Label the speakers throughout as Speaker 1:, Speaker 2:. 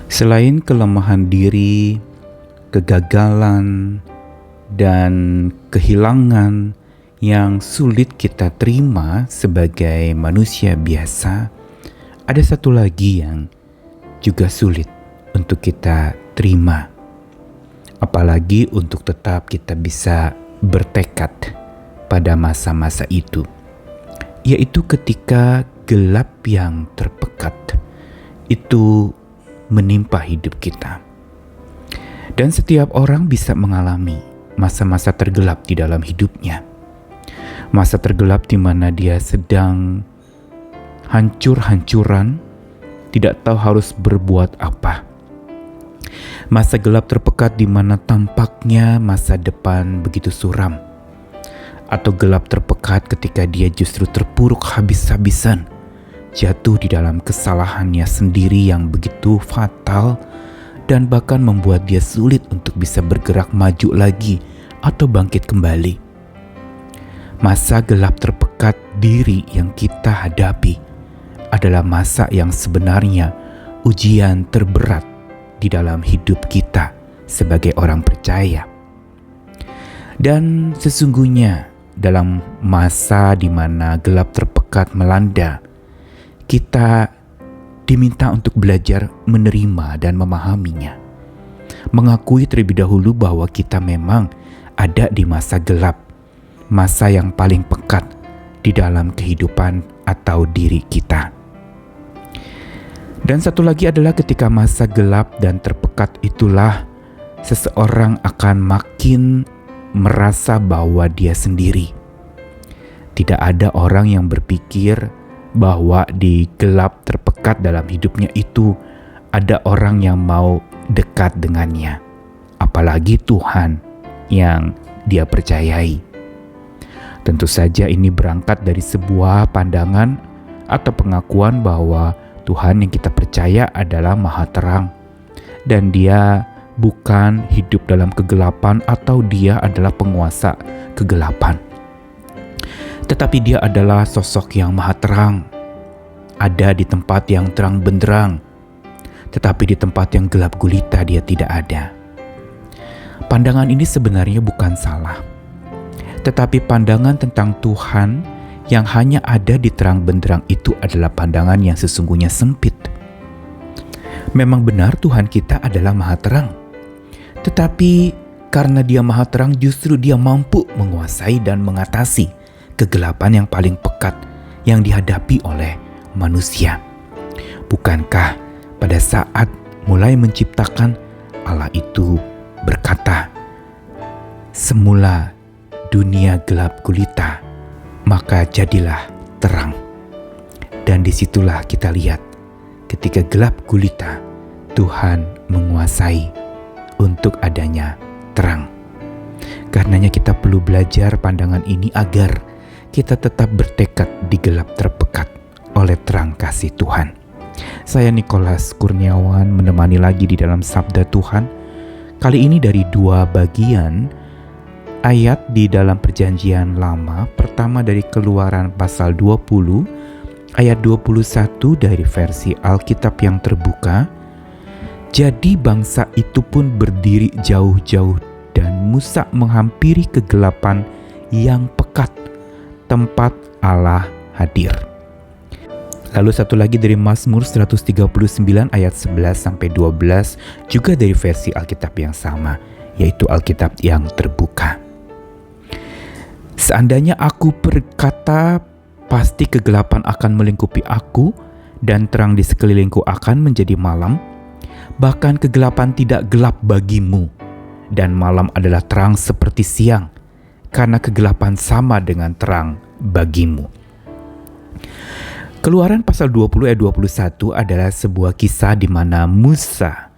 Speaker 1: Selain kelemahan diri, kegagalan, dan kehilangan yang sulit kita terima sebagai manusia biasa, ada satu lagi yang juga sulit untuk kita terima. Apalagi untuk tetap kita bisa bertekad pada masa-masa itu, yaitu ketika gelap yang terpekat itu menimpa hidup kita. Dan setiap orang bisa mengalami masa-masa tergelap di dalam hidupnya. Masa tergelap di mana dia sedang hancur-hancuran, tidak tahu harus berbuat apa. Masa gelap terpekat di mana tampaknya masa depan begitu suram. Atau gelap terpekat ketika dia justru terpuruk habis-habisan, jatuh di dalam kesalahannya sendiri yang begitu fatal dan bahkan membuat dia sulit untuk bisa bergerak maju lagi atau bangkit kembali. Masa gelap terpekat diri yang kita hadapi adalah masa yang sebenarnya ujian terberat di dalam hidup kita sebagai orang percaya. Dan sesungguhnya dalam masa di mana gelap terpekat melanda, kita diminta untuk belajar menerima dan memahaminya. Mengakui terlebih dahulu bahwa kita memang ada di masa gelap, masa yang paling pekat di dalam kehidupan atau diri kita. Dan satu lagi adalah ketika masa gelap dan terpekat itulah seseorang akan makin merasa bahwa dia sendiri. Tidak ada orang yang berpikir bahwa di gelap terpekat dalam hidupnya itu ada orang yang mau dekat dengannya, apalagi Tuhan yang dia percayai. Tentu saja ini berangkat dari sebuah pandangan atau pengakuan bahwa Tuhan yang kita percaya adalah Maha Terang dan Dia bukan hidup dalam kegelapan atau Dia adalah penguasa kegelapan. Tetapi Dia adalah sosok yang Maha Terang, ada di tempat yang terang benderang, tetapi di tempat yang gelap gulita Dia tidak ada. Pandangan ini sebenarnya bukan salah, tetapi pandangan tentang Tuhan yang hanya ada di terang benderang itu adalah pandangan yang sesungguhnya sempit. Memang benar Tuhan kita adalah Maha Terang, tetapi karena Dia Maha Terang justru Dia mampu menguasai dan mengatasi kegelapan yang paling pekat yang dihadapi oleh manusia. Bukankah pada saat mulai menciptakan, Allah itu berkata, "Semula dunia gelap gulita, maka jadilah terang." Dan disitulah kita lihat ketika gelap gulita, Tuhan menguasai untuk adanya terang. Karenanya kita perlu belajar pandangan ini agar kita tetap bertekad di gelap terpekat oleh terang kasih Tuhan. Saya Nikolas Kurniawan menemani lagi di dalam Sabda Tuhan. Kali ini dari dua bagian ayat di dalam Perjanjian Lama. Pertama dari Keluaran pasal 20 ayat 21 dari versi Alkitab yang terbuka. Jadi bangsa itu pun berdiri jauh-jauh dan Musa menghampiri kegelapan yang pekat, tempat Allah hadir. Lalu satu lagi dari Mazmur 139 ayat 11-12 juga dari versi Alkitab yang sama, yaitu Alkitab yang terbuka. Seandainya aku berkata, pasti kegelapan akan melingkupi aku dan terang di sekelilingku akan menjadi malam, bahkan kegelapan tidak gelap bagimu dan malam adalah terang seperti siang, karena kegelapan sama dengan terang bagimu. Keluaran pasal 20 ayat 21 adalah sebuah kisah di mana Musa,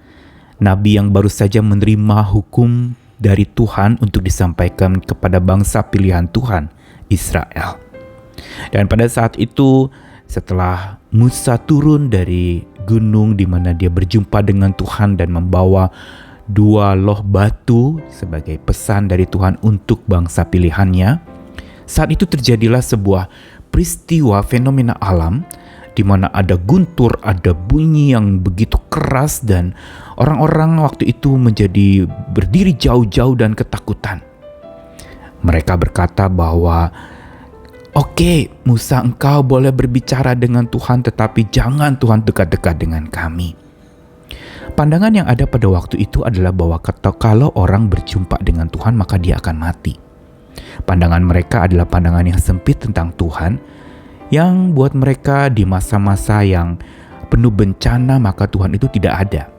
Speaker 1: nabi yang baru saja menerima hukum dari Tuhan untuk disampaikan kepada bangsa pilihan Tuhan, Israel. Dan pada saat itu, setelah Musa turun dari gunung di mana dia berjumpa dengan Tuhan dan membawa 2 loh batu sebagai pesan dari Tuhan untuk bangsa pilihannya, saat itu terjadilah sebuah peristiwa fenomena alam di mana ada guntur, ada bunyi yang begitu keras, dan orang-orang waktu itu menjadi berdiri jauh-jauh dan ketakutan. Mereka berkata bahwa, "Oke, Musa, engkau boleh berbicara dengan Tuhan, tetapi jangan Tuhan dekat-dekat dengan kami." Pandangan yang ada pada waktu itu adalah bahwa kalau orang berjumpa dengan Tuhan maka dia akan mati. Pandangan mereka adalah pandangan yang sempit tentang Tuhan, yang buat mereka di masa-masa yang penuh bencana maka Tuhan itu tidak ada.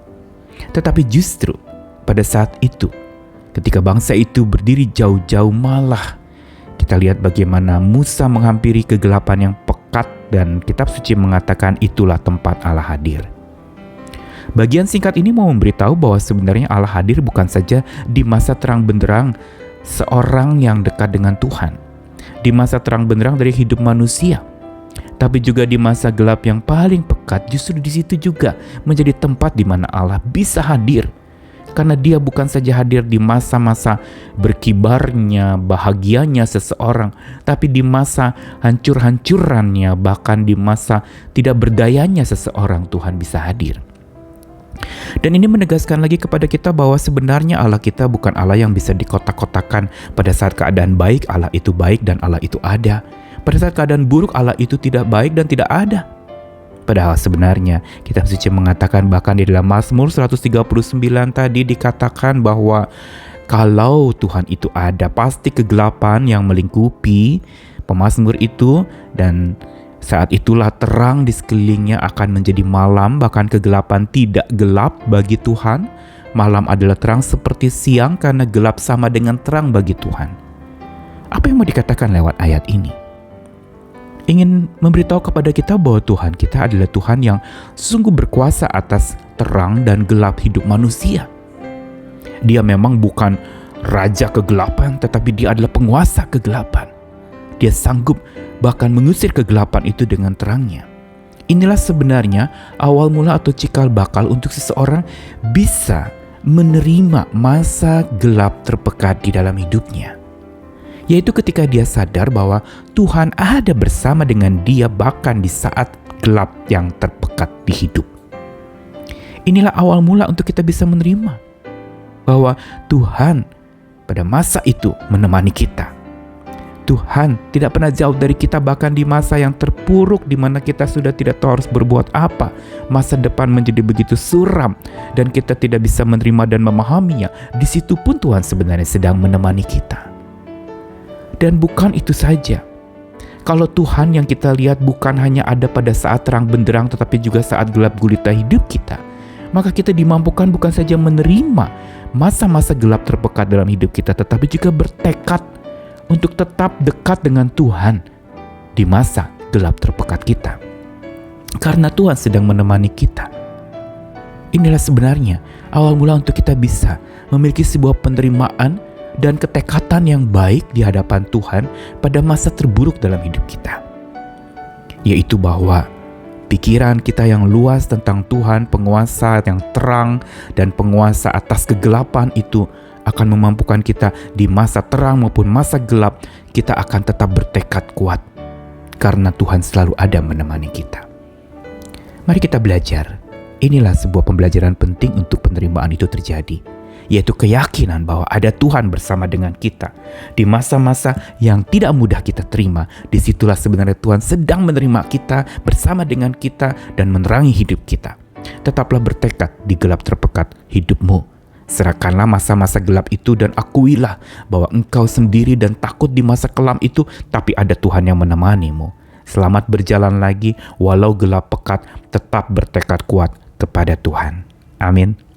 Speaker 1: Tetapi justru pada saat itu, ketika bangsa itu berdiri jauh-jauh, malah kita lihat bagaimana Musa menghampiri kegelapan yang pekat, dan kitab suci mengatakan itulah tempat Allah hadir. Bagian singkat ini mau memberitahu bahwa sebenarnya Allah hadir bukan saja di masa terang benderang seorang yang dekat dengan Tuhan, di masa terang benderang dari hidup manusia, tapi juga di masa gelap yang paling pekat. Justru di situ juga menjadi tempat di mana Allah bisa hadir, karena Dia bukan saja hadir di masa-masa berkibarnya, bahagianya seseorang, tapi di masa hancur-hancurannya, bahkan di masa tidak berdayanya seseorang, Tuhan bisa hadir. Dan ini menegaskan lagi kepada kita bahwa sebenarnya Allah kita bukan Allah yang bisa dikotak-kotakan. Pada saat keadaan baik, Allah itu baik dan Allah itu ada. Pada saat keadaan buruk, Allah itu tidak baik dan tidak ada. Padahal sebenarnya kitab suci mengatakan, bahkan di dalam Mazmur 139 tadi dikatakan bahwa kalau Tuhan itu ada, pasti kegelapan yang melingkupi pemazmur itu, dan saat itulah terang di sekelilingnya akan menjadi malam. Bahkan kegelapan tidak gelap bagi Tuhan. Malam adalah terang seperti siang, karena gelap sama dengan terang bagi Tuhan. Apa yang mau dikatakan lewat ayat ini? Ingin memberitahu kepada kita bahwa Tuhan kita adalah Tuhan yang sungguh berkuasa atas terang dan gelap hidup manusia. Dia memang bukan raja kegelapan, tetapi Dia adalah penguasa kegelapan. Dia sanggup bahkan mengusir kegelapan itu dengan terangnya. Inilah sebenarnya awal mula atau cikal bakal untuk seseorang bisa menerima masa gelap terpekat di dalam hidupnya. Yaitu ketika dia sadar bahwa Tuhan ada bersama dengan dia bahkan di saat gelap yang terpekat di hidup. Inilah awal mula untuk kita bisa menerima bahwa Tuhan pada masa itu menemani kita. Tuhan tidak pernah jauh dari kita, bahkan di masa yang terpuruk di mana kita sudah tidak tahu harus berbuat apa. Masa depan menjadi begitu suram dan kita tidak bisa menerima dan memahaminya. Di situ pun Tuhan sebenarnya sedang menemani kita. Dan bukan itu saja. Kalau Tuhan yang kita lihat bukan hanya ada pada saat terang benderang, tetapi juga saat gelap gulita hidup kita, maka kita dimampukan bukan saja menerima masa-masa gelap terpekat dalam hidup kita, tetapi juga bertekad untuk tetap dekat dengan Tuhan di masa gelap terpekat kita. Karena Tuhan sedang menemani kita. Inilah sebenarnya awal mula untuk kita bisa memiliki sebuah penerimaan dan ketekatan yang baik di hadapan Tuhan pada masa terburuk dalam hidup kita. Yaitu bahwa pikiran kita yang luas tentang Tuhan, penguasa yang terang dan penguasa atas kegelapan itu, akan memampukan kita di masa terang maupun masa gelap. Kita akan tetap bertekad kuat karena Tuhan selalu ada menemani kita. Mari kita belajar. Inilah sebuah pembelajaran penting untuk penerimaan itu terjadi, yaitu keyakinan bahwa ada Tuhan bersama dengan kita di masa-masa yang tidak mudah kita terima. Disitulah sebenarnya Tuhan sedang menerima kita, bersama dengan kita, dan menerangi hidup kita. Tetaplah bertekad di gelap terpekat hidupmu. Serahkanlah masa-masa gelap itu dan akuilah bahwa engkau sendiri dan takut di masa kelam itu, tapi ada Tuhan yang menemanimu. Selamat berjalan lagi, walau gelap pekat, tetap bertekad kuat kepada Tuhan. Amin.